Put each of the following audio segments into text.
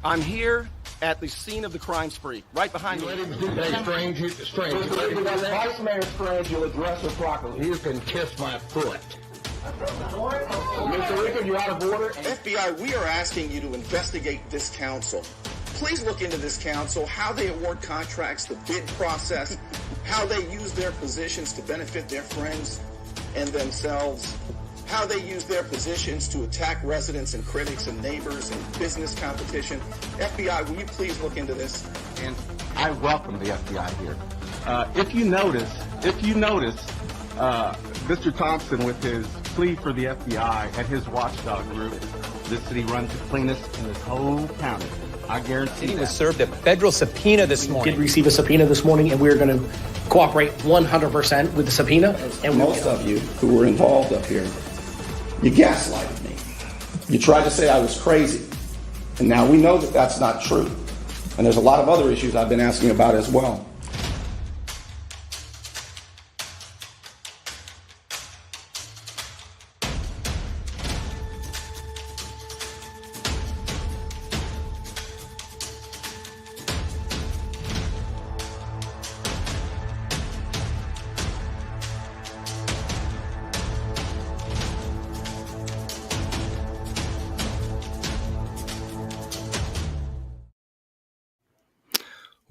I'm here at the scene of the crime spree, right behind me. Strange. Vice Mayor Strange, you'll address her properly. You can kiss my foot. Mr. Rickard, you're out of order. FBI, we are asking you to investigate this council. Please look into this council, how they award contracts, the bid process, how they use their positions to benefit their friends and themselves, how they use their positions to attack residents and critics and neighbors and business competition. FBI, will you please look into this? And I welcome the FBI here. If you notice, Mr. Thompson with his plea for the FBI and his watchdog group, this city runs the cleanest in this whole county. I guarantee He was served a federal subpoena this morning. Did receive a subpoena this morning, and we're going to cooperate 100% with the subpoena. And Most of you who were involved up here, you gaslighted me. You tried to say I was crazy. And now we know that that's not true. And there's a lot of other issues I've been asking about as well.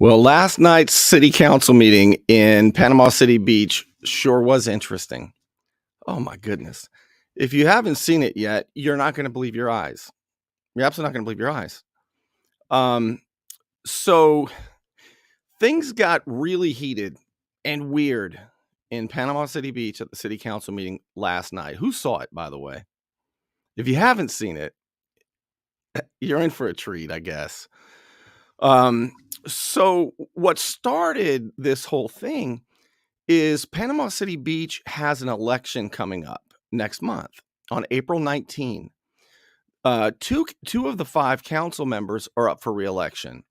Well, last night's city council meeting in Panama City Beach sure was interesting. Oh, my goodness. If you haven't seen it yet, you're not going to believe your eyes. You're absolutely not going to believe your eyes. So things got really heated and weird in Panama City Beach at the city council meeting last night. Who saw it, by the way? If you haven't seen it, you're in for a treat, I guess. So what started this whole thing is Panama City Beach has an election coming up next month on April 19. Two of the 5 council members are up for re-election,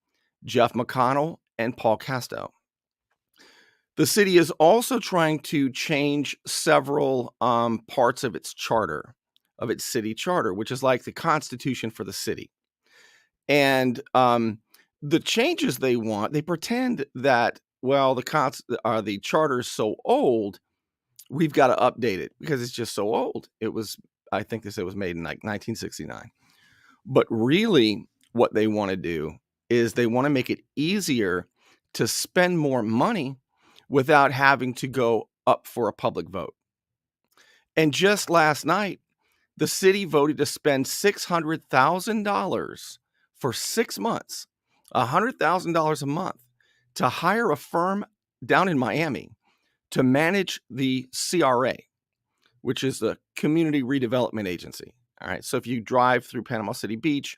Geoff McConnell and Paul Casto. The city is also trying to change several parts of its charter, of its city charter, which is like the constitution for the city. And the changes they want, they pretend that, well, the charter is so old, we've got to update it because it's just so old. It was, I think they said it was made in like 1969. But really what they want to do is they want to make it easier to spend more money without having to go up for a public vote. And just last night, the city voted to spend $600,000 for 6 months, $100,000 a month, to hire a firm down in Miami to manage the CRA, which is the Community Redevelopment Agency. All right. So if you drive through Panama City Beach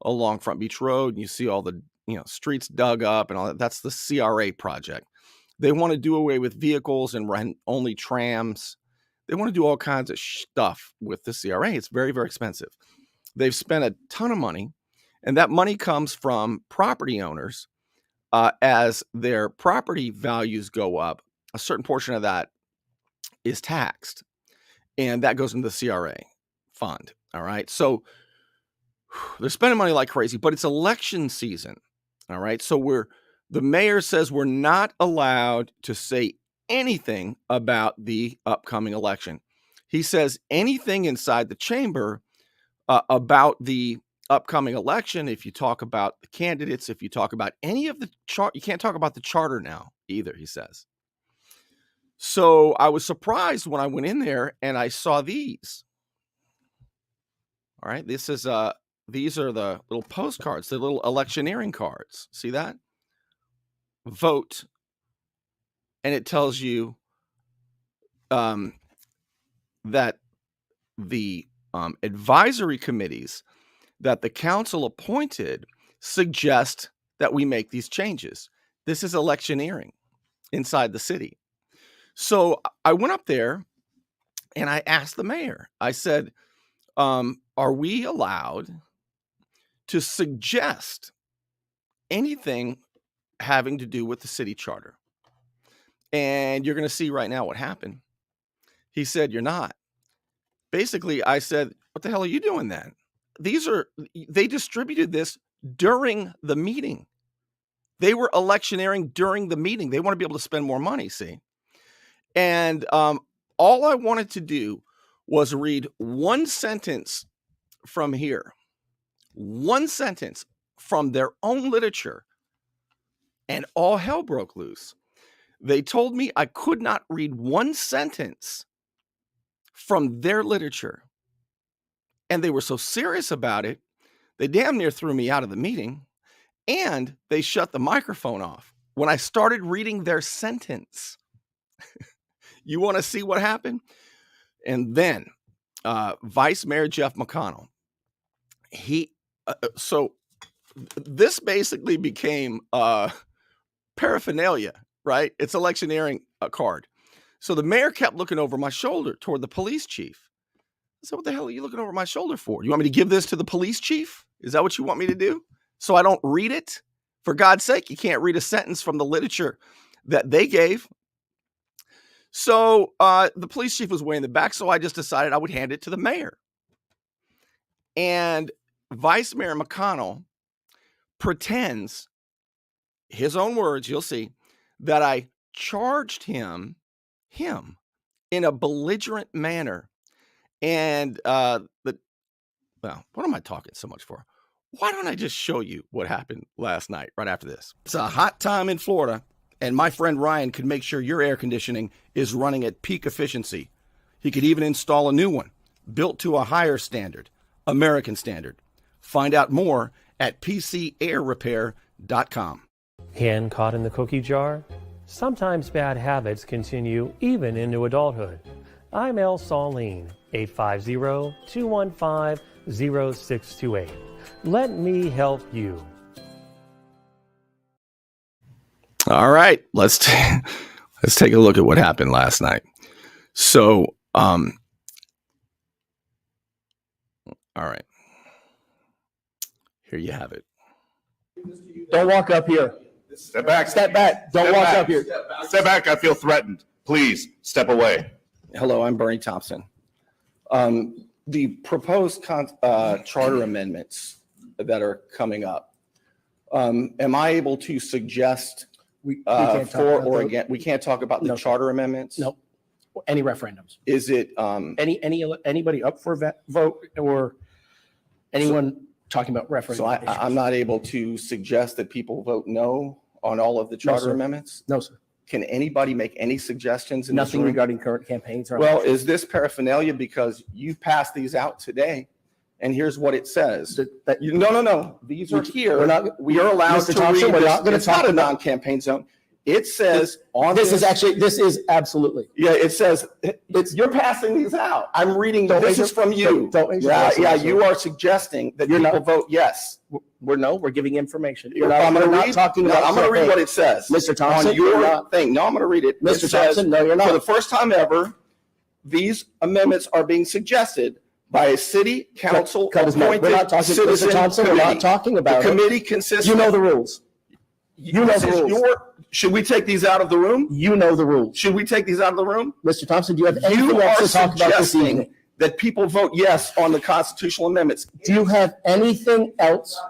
along Front Beach Road and you see all the streets dug up and all that, that's the CRA project. They want to do away with vehicles and run only trams. They want to do all kinds of stuff with the CRA. It's very, very expensive. They've spent a ton of money, and that money comes from property owners. As their property values go up, a certain portion of that is taxed, and that goes into the CRA fund. All right. So they're spending money like crazy, but it's election season. All right. So the mayor says we're not allowed to say anything about the upcoming election. He says anything inside the chamber about the upcoming election, if you talk about the candidates, if you talk about any of the chart, you can't talk about the charter now either, he says. So I was surprised when I went in there and I saw these. All right, these are the little postcards, the little electioneering cards. See that? Vote. And it tells you that the advisory committees that the council appointed suggest that we make these changes. This is electioneering inside the city. So I went up there and I asked the mayor, I said, are we allowed to suggest anything having to do with the city charter? And you're going to see right now what happened. He said, you're not. Basically, I said, what the hell are you doing then? They distributed this during the meeting. They were electioneering during the meeting. They want to be able to spend more money, see? And all I wanted to do was read one sentence from here, one sentence from their own literature, and all hell broke loose. They told me I could not read one sentence from their literature. And they were so serious about it, they damn near threw me out of the meeting, and they shut the microphone off when I started reading their sentence. You want to see what happened? And then Vice Mayor Geoff McConnell, so this basically became paraphernalia, right? It's electioneering card. So the mayor kept looking over my shoulder toward the police chief. I said, what the hell are you looking over my shoulder for? You want me to give this to the police chief? Is that what you want me to do? So I don't read it? For God's sake, you can't read a sentence from the literature that they gave. So the police chief was way in the back, so I just decided I would hand it to the mayor. And Vice Mayor McConnell pretends, his own words, you'll see, that I charged him in a belligerent manner. And well, what am I talking so much for? Why don't I just show you what happened last night right after this? It's a hot time in Florida, and my friend Ryan could make sure your air conditioning is running at peak efficiency. He could even install a new one, built to a higher standard, American standard. Find out more at pcairrepair.com. Hand caught in the cookie jar? Sometimes bad habits continue even into adulthood. I'm El Saline, 850-215-0628. Let me help you. All right, let's take a look at what happened last night. So, all right, here you have it. Don't walk up here. Step back. Step back. Don't walk up here. Step back. I feel threatened. Please step away. Hello, I'm Bernie Thompson. The proposed charter amendments that are coming up, am I able to suggest for or against? We can't talk about the charter amendments? No. Any referendums? Is it anybody up for vote or anyone talking about referendum? so I'm not able to suggest that people vote no on all of the charter amendments? No, sir. Can anybody make any suggestions? In Nothing this room? regarding current campaigns. Well, is this paraphernalia because you passed these out today? And here's what it says. No. These are here. We are allowed to read We're this. not going to It's talk not a about non-campaign zone. It says on this is absolutely. Yeah, it says you're passing these out. I'm reading. This is from you. Don't make Yeah, you are suggesting that people vote yes. We're giving information. I'm going to read what it says. Mr. Thompson, on your thing. No, I'm going to read it. Mr. It says, Thompson, no, you're not. For the first time ever, these amendments are being suggested by a city council appointed we're not talking, citizen Mr. Thompson, committee. we're not talking about the committee consists. You know the rules. You know the rules. Should we take these out of the room? You know the rules. Should we take these out of the room? Mr. Thompson, do you have anything else to talk about this evening? That people vote yes on the constitutional amendments. Do you have anything else?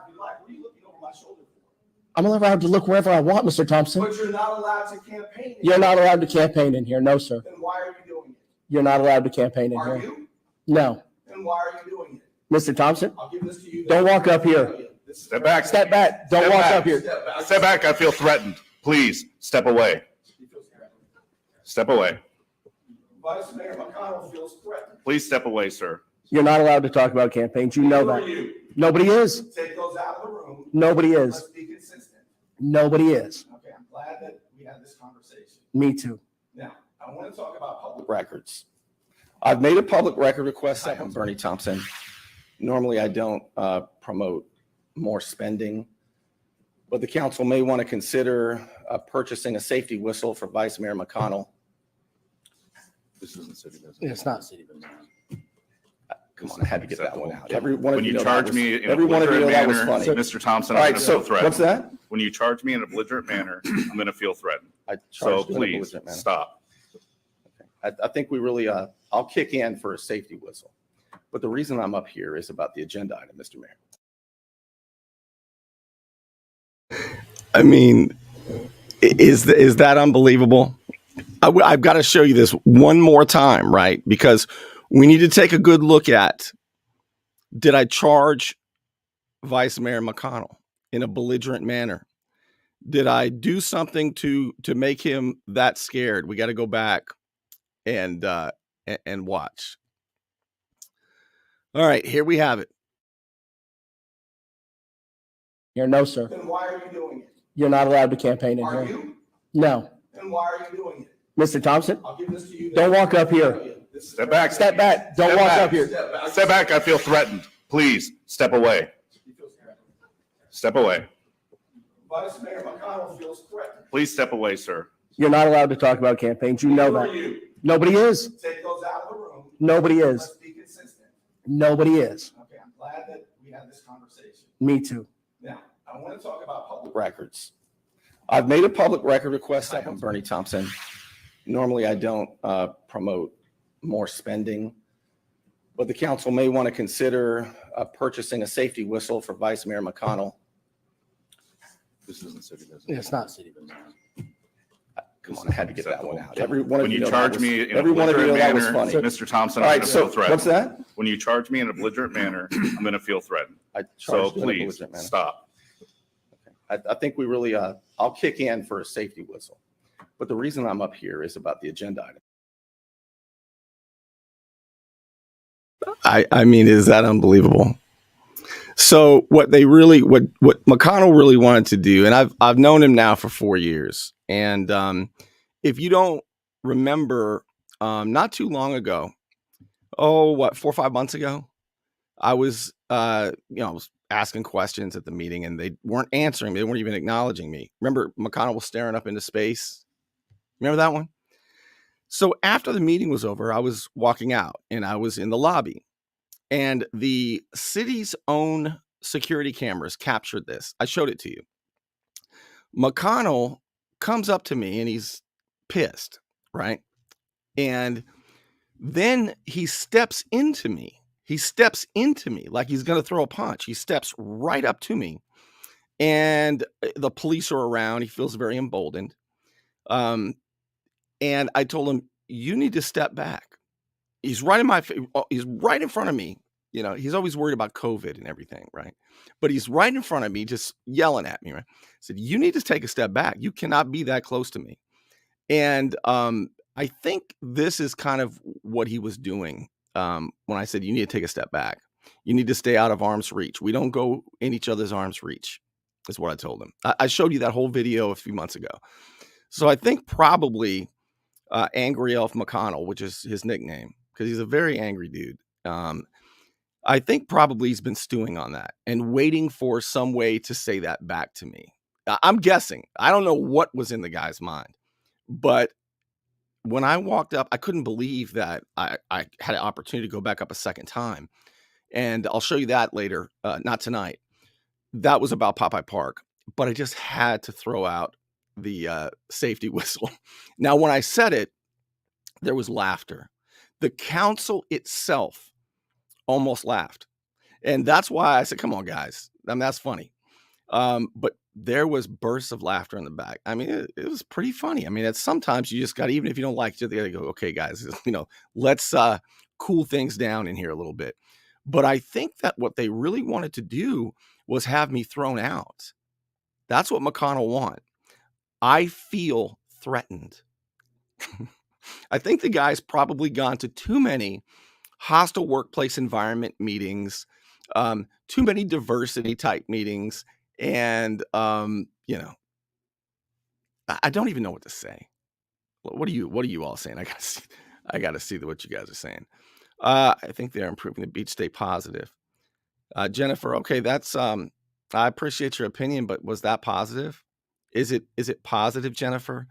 I'm allowed to look wherever I want, Mr. Thompson. But you're not allowed to campaign. You're not allowed to campaign in here. No, sir. Then why are you doing it? You're not allowed to campaign in Are here. you? No. Then why are you doing it? Mr. Thompson, I'll give this to you. don't walk up here. Step back. Step back. Don't walk up here. Step back. I feel threatened. Please step away. Step away. Vice Mayor McConnell feels threatened. Please step away, sir. You're not allowed to talk about campaigns. You know that. Nobody is. Take those out of the room. Nobody is. Let's be consistent. Nobody is. Okay, I'm glad that we had this conversation. Me too. Now, I want to talk about public records. I've made a public record request. I'm Bernie Thompson. Normally, I don't promote more spending, but the council may want to consider purchasing a safety whistle for Vice Mayor McConnell. This isn't city business. It's not city business. Come on, I had to get that one out. Every one of When you know charge that me was, in a every one of you know belligerent that was manner, funny. Mr. Thompson, All I'm right, going to so feel threatened. what's that? When you charge me in a belligerent manner, I'm going to feel threatened. I So charged you in a please belligerent manner. stop. I think we really, I'll kick in for a safety whistle. But the reason I'm up here is about the agenda item, Mr. Mayor. I mean, is that unbelievable? I've got to show you this one more time, right? Because we need to take a good look at, did I charge Vice Mayor McConnell in a belligerent manner? Did I do something to make him that scared? We got to go back and watch. All right, here we have it. No, sir. Then why are you doing it? You're not allowed to campaign in Are here. you? No. Then why are you doing it? Mr. Thompson, I'll give this to you. don't walk up here. Step back. Step back. Don't walk up here. Step back. I feel threatened. Please step away. Step away. Vice Mayor McConnell feels threatened. Please step away, sir. You're not allowed to talk about campaigns. You know Who are that. you? Nobody is. Take those out of the room. Nobody is. Let's be consistent. Nobody is. Okay, I'm glad that we had this conversation. Me too. Now, I want to talk about public records. I've made a public record request. I'm Bernie Thompson. Normally, I don't promote more spending, but the council may want to consider purchasing a safety whistle for Vice Mayor McConnell. This isn't city business. It's not city business. Come on, I had to get that one out. Every one of When you you know charge that was- me in a every one of you know belligerent that was manner, funny. Mr. Thompson, All I'm right, going to so feel threatened. what's that? When you charge me in a belligerent manner, I'm going to feel threatened. I So charged you in a please belligerent manner. stop. I think we really, I'll kick in for a safety whistle. But the reason I'm up here is about the agenda item. I mean, is that unbelievable? So what McConnell really wanted to do, and I've known him now for 4 years, and if you don't remember, not too long ago, 4 or 5 months ago, I was I was asking questions at the meeting, and they weren't answering me. They weren't even acknowledging me. Remember, McConnell was staring up into space. Remember that one? So after the meeting was over, I was walking out, and I was in the lobby. And the city's own security cameras captured this. I showed it to you. McConnell comes up to me and he's pissed, right? And then he steps into me. He steps into me like he's going to throw a punch. He steps right up to me. And the police are around. He feels very emboldened. And I told him, you need to step back. He's right in my face. He's right in front of me. You know, he's always worried about COVID and everything, right? But he's right in front of me, just yelling at me, right? I said, you need to take a step back. You cannot be that close to me. And I think this is kind of what he was doing when I said, you need to take a step back. You need to stay out of arm's reach. We don't go in each other's arm's reach, is what I told him. I showed you that whole video a few months ago. So I think probably Angry Elf McConnell, which is his nickname, because he's a very angry dude. I think probably he's been stewing on that and waiting for some way to say that back to me. I'm guessing. I don't know what was in the guy's mind, but when I walked up, I couldn't believe that I had an opportunity to go back up a second time. And I'll show you that later, not tonight. That was about Popeye Park, but I just had to throw out the safety whistle. Now, when I said it, there was laughter. The council itself almost laughed. And that's why I said, come on, guys. I mean, that's funny. But there was bursts of laughter in the back. I mean, it was pretty funny. I mean, sometimes you just got, even if you don't like it, you got to go, okay, guys, let's cool things down in here a little bit. But I think that what they really wanted to do was have me thrown out. That's what McConnell wanted. I feel threatened. I think the guy's probably gone to too many hostile workplace environment meetings, too many diversity type meetings. And, I don't even know what to say. What are you all saying? I got to see what you guys are saying. I think they're improving the beach. Stay positive. Jennifer. Okay. That's, I appreciate your opinion, but was that positive? Is it positive, Jennifer,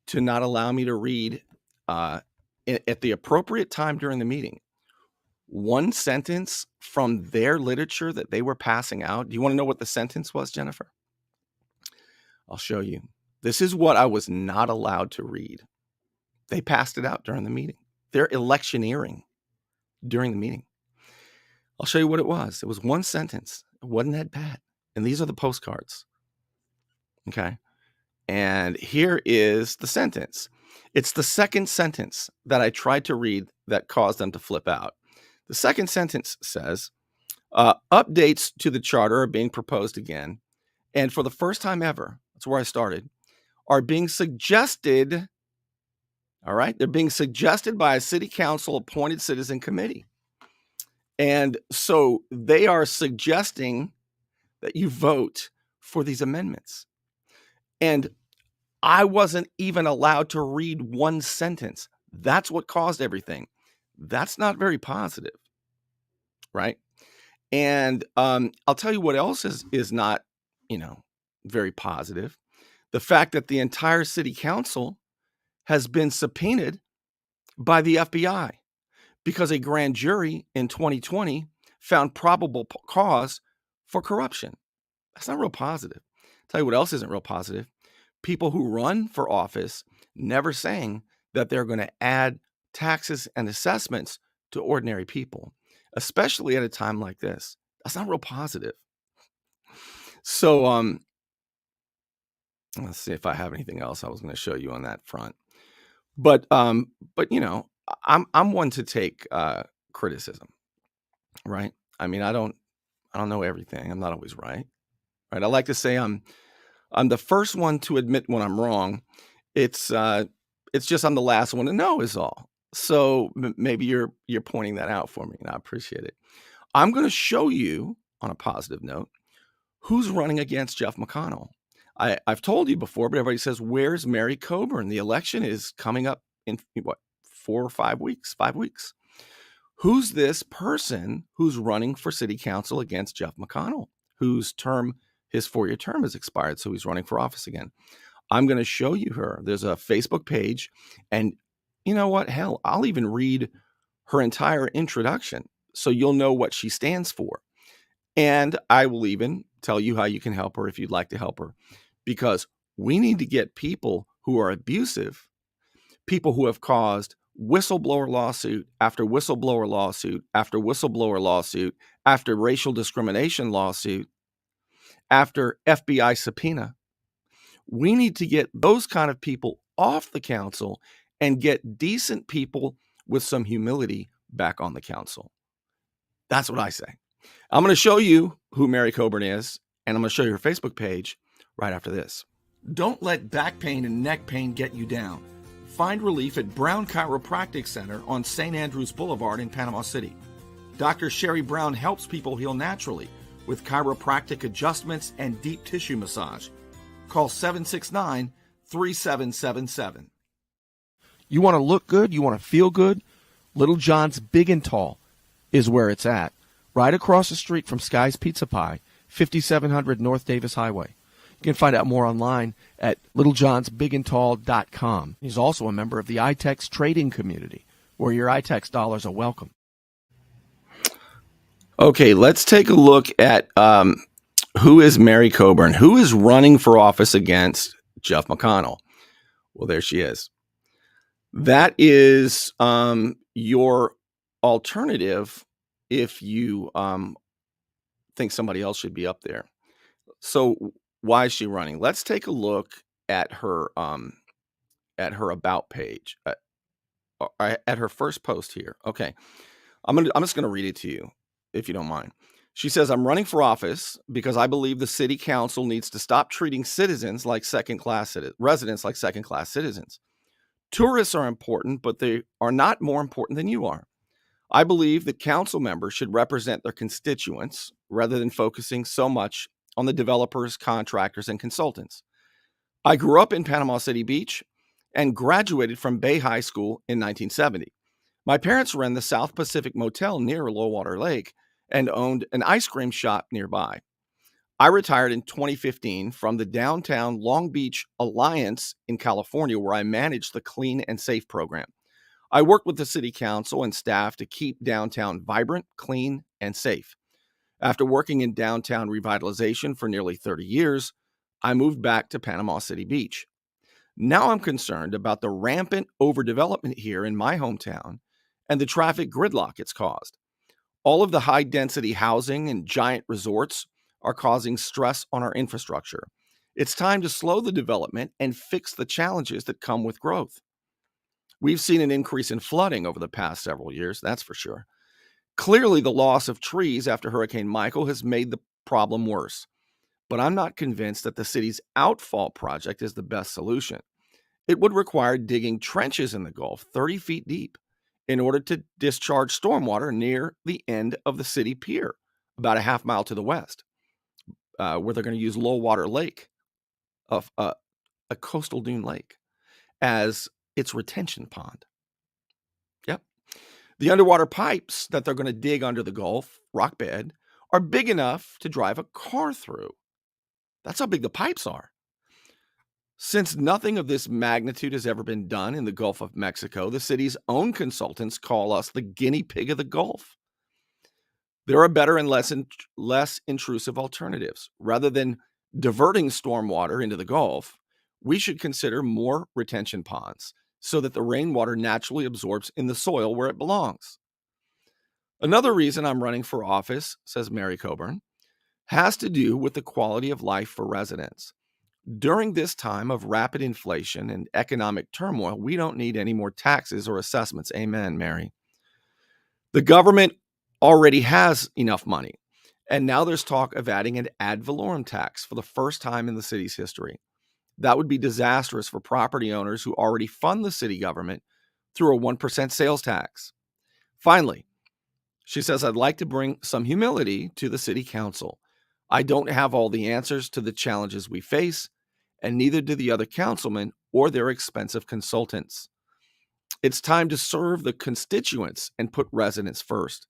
to not allow me to read, at the appropriate time during the meeting, one sentence from their literature that they were passing out? Do you want to know what the sentence was, Jennifer? I'll show you. This is what I was not allowed to read. They passed it out during the meeting. They're electioneering during the meeting. I'll show you what it was. It was one sentence. It wasn't that bad. And these are the postcards. Okay. And here is the sentence. It's the second sentence that I tried to read that caused them to flip out. The second sentence says, updates to the charter are being proposed again. And for the first time ever, that's where I started, are being suggested. All right. They're being suggested by a city council appointed citizen committee. And so they are suggesting that you vote for these amendments. And I wasn't even allowed to read one sentence. That's what caused everything. That's not very positive, right? And I'll tell you what else is not, very positive. The fact that the entire city council has been subpoenaed by the FBI because a grand jury in 2020 found probable cause for corruption. That's not real positive. I'll tell you what else isn't real positive. People who run for office never saying that they're going to add taxes and assessments to ordinary people, especially at a time like this. That's not real positive. So, let's see if I have anything else I was going to show you on that front. But I'm one to take criticism, right? I mean, I don't know everything. I'm not always right. Right? I like to say I'm the first one to admit when I'm wrong. It's just I'm the last one to know is all. So maybe you're pointing that out for me, and I appreciate it. I'm going to show you, on a positive note, who's running against Geoff McConnell. I've told you before, but everybody says, where's Mary Coburn? The election is coming up in 4 or 5 weeks? 5 weeks. Who's this person who's running for city council against Geoff McConnell, whose his 4-year term has expired, so he's running for office again? I'm going to show you her. There's a Facebook page, and you know what? Hell, I'll even read her entire introduction so you'll know what she stands for. And I will even tell you how you can help her if you'd like to help her, because we need to get people who are abusive, people who have caused whistleblower lawsuit after whistleblower lawsuit after whistleblower lawsuit after racial discrimination lawsuit after FBI subpoena. We need to get those kind of people off the council and get decent people with some humility back on the council. That's what I say. I'm going to show you who Mary Coburn is, and I'm going to show you her Facebook page right after this. Don't let back pain and neck pain get you down. Find relief at Brown Chiropractic Center on St. Andrews Boulevard in Panama City. Dr. Sherry Brown helps people heal naturally with chiropractic adjustments and deep tissue massage. Call 769-3777. You want to look good? You want to feel good? Little John's Big and Tall is where it's at. Right across the street from Sky's Pizza Pie, 5700 North Davis Highway. You can find out more online at littlejohnsbigandtall.com. He's also a member of the iTex trading community, where your iTex dollars are welcome. Okay, let's take a look at who is Mary Coburn, who is running for office against Geoff McConnell. Well, there she is. That is your alternative if you think somebody else should be up there. So why is she running? Let's take a look at her about page, at her first post here. Okay, I'm just gonna read it to you if you don't mind. She says, I'm running for office because I believe the city council needs to stop treating residents like second-class citizens. Tourists are important, but they are not more important than you are. I believe that council members should represent their constituents rather than focusing so much on the developers, contractors, and consultants. I grew up in Panama City Beach and graduated from Bay High School in 1970. My parents ran the South Pacific Motel near Lowwater Lake and owned an ice cream shop nearby. I retired in 2015 from the Downtown Long Beach Alliance in California, where I managed the Clean and Safe program. I worked with the city council and staff to keep downtown vibrant, clean, and safe. After working in downtown revitalization for nearly 30 years, I moved back to Panama City Beach. Now I'm concerned about the rampant overdevelopment here in my hometown and the traffic gridlock it's caused. All of the high-density housing and giant resorts are causing stress on our infrastructure. It's time to slow the development and fix the challenges that come with growth. We've seen an increase in flooding over the past several years, that's for sure. Clearly, the loss of trees after Hurricane Michael has made the problem worse. But I'm not convinced that the city's outfall project is the best solution. It would require digging trenches in the Gulf 30 feet deep in order to discharge stormwater near the end of the city pier, about a half mile to the west, where they're going to use Low Water Lake, a coastal dune lake, as its retention pond. Yep. The underwater pipes that they're going to dig under the Gulf rock bed are big enough to drive a car through. That's how big the pipes are. Since nothing of this magnitude has ever been done in the Gulf of Mexico, the city's own consultants call us the guinea pig of the Gulf. There are better and less intrusive alternatives. Rather than diverting stormwater into the Gulf, we should consider more retention ponds so that the rainwater naturally absorbs in the soil where it belongs. Another reason I'm running for office, says Mary Coburn, has to do with the quality of life for residents. During this time of rapid inflation and economic turmoil, we don't need any more taxes or assessments. Amen, Mary. The government already has enough money, and now there's talk of adding an ad valorem tax for the first time in the city's history. That would be disastrous for property owners who already fund the city government through a 1% sales tax. Finally, she says, I'd like to bring some humility to the city council. I don't have all the answers to the challenges we face, and neither do the other councilmen or their expensive consultants. It's time to serve the constituents and put residents first.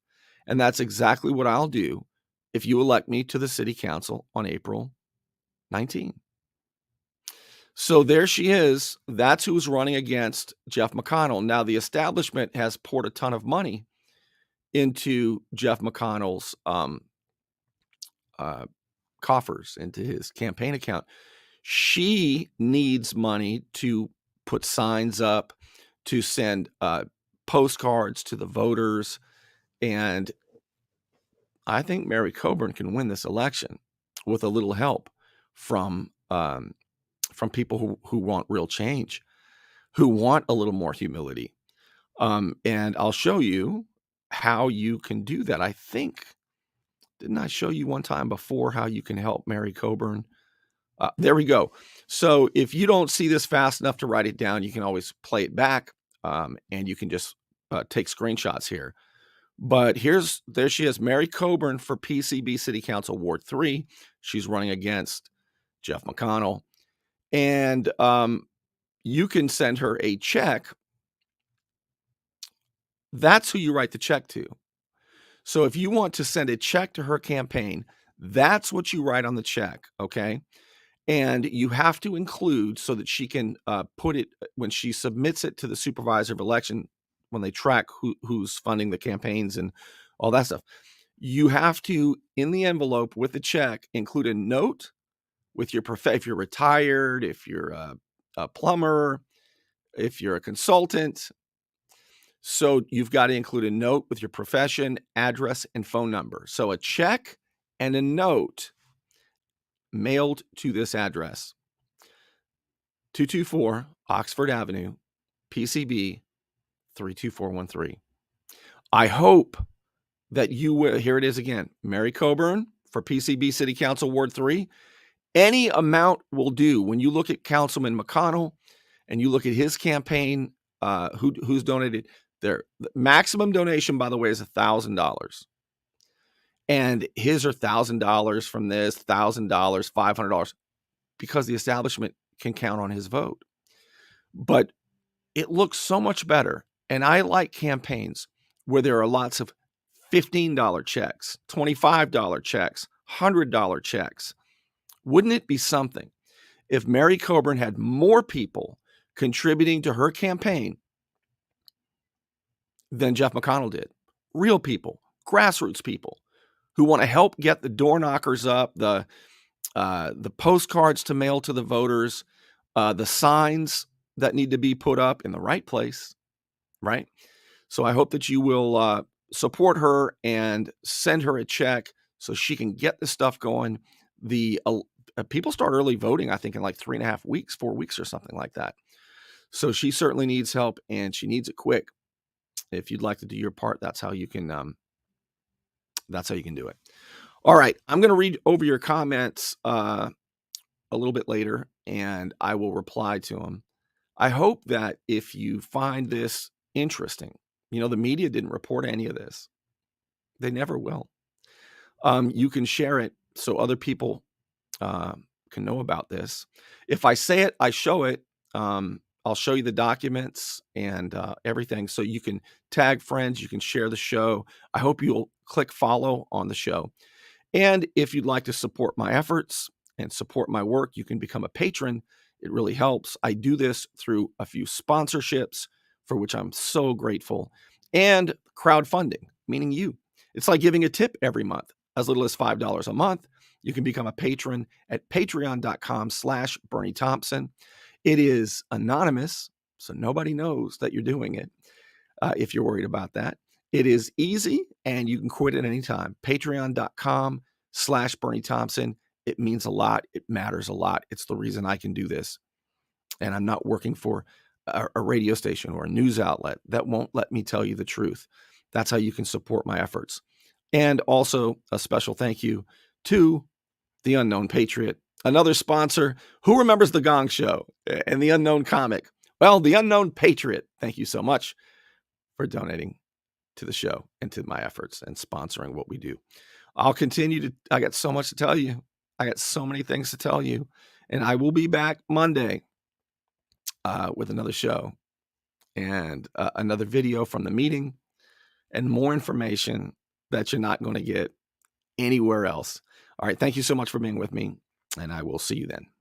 And that's exactly what I'll do if you elect me to the city council on April 19. So there she is. That's who's running against Geoff McConnell. Now, the establishment has poured a ton of money into Geoff McConnell's coffers, into his campaign account. She needs money to put signs up, to send postcards to the voters. And I think Mary Coburn can win this election with a little help from people who want real change, who want a little more humility. And I'll show you how you can do that. I think, didn't I show you one time before how you can help Mary Coburn? There we go. So if you don't see this fast enough to write it down, you can always play it back, and you can just take screenshots here. But there she is, Mary Coburn for PCB City Council Ward 3. She's running against Geoff McConnell. And you can send her a check. That's who you write the check to. So if you want to send a check to her campaign, that's what you write on the check, okay? And you have to include, so that she can put it, when she submits it to the supervisor of election, when they track who's funding the campaigns and all that stuff, you have to, in the envelope with the check, include a note with your if you're retired, if you're a plumber, if you're a consultant. So you've got to include a note with your profession, address, and phone number. So a check and a note mailed to this address: 224 Oxford Avenue, PCB 32413. I hope that you will. Here it is again. Mary Coburn for PCB City Council Ward 3. Any amount will do. When you look at Councilman McConnell and you look at his campaign, who's donated, the maximum donation, by the way, is $1,000. And his are $1,000 from this, $1,000, $500, because the establishment can count on his vote. But it looks so much better. And I like campaigns where there are lots of $15 checks, $25 checks, $100 checks. Wouldn't it be something if Mary Coburn had more people contributing to her campaign than Geoff McConnell did? Real people, grassroots people who want to help get the door knockers up, the postcards to mail to the voters, the signs that need to be put up in the right place, right? So I hope that you will support her and send her a check so she can get this stuff going. The people start early voting, I think, in like 3.5 weeks, 4 weeks or something like that. So she certainly needs help, and she needs it quick. If you'd like to do your part, that's how you can do it. All right, I'm going to read over your comments a little bit later, and I will reply to them. I hope that if you find this interesting, the media didn't report any of this. They never will. You can share it so other people can know about this. If I say it, I show it. I'll show you the documents and everything, so you can tag friends, you can share the show. I hope you'll click follow on the show. And if you'd like to support my efforts and support my work, you can become a patron. It really helps. I do this through a few sponsorships, for which I'm so grateful, and crowdfunding, meaning you. It's like giving a tip every month. As little as $5 a month, you can become a patron at patreon.com/Bernie Thompson. It is anonymous, so nobody knows that you're doing it, if you're worried about that. It is easy, and you can quit at any time. Patreon.com/Bernie Thompson. It means a lot. It matters a lot. It's the reason I can do this. And I'm not working for a radio station or a news outlet that won't let me tell you the truth. That's how you can support my efforts. And also a special thank you to The Unknown Patriot, another sponsor. Who remembers The Gong Show and The Unknown Comic? Well, The Unknown Patriot, thank you so much for donating to the show and to my efforts and sponsoring what we do. I'll continue I got so much to tell you. I got so many things to tell you. And I will be back Monday with another show and another video from the meeting and more information that you're not going to get anywhere else. All right. Thank you so much for being with me, and I will see you then.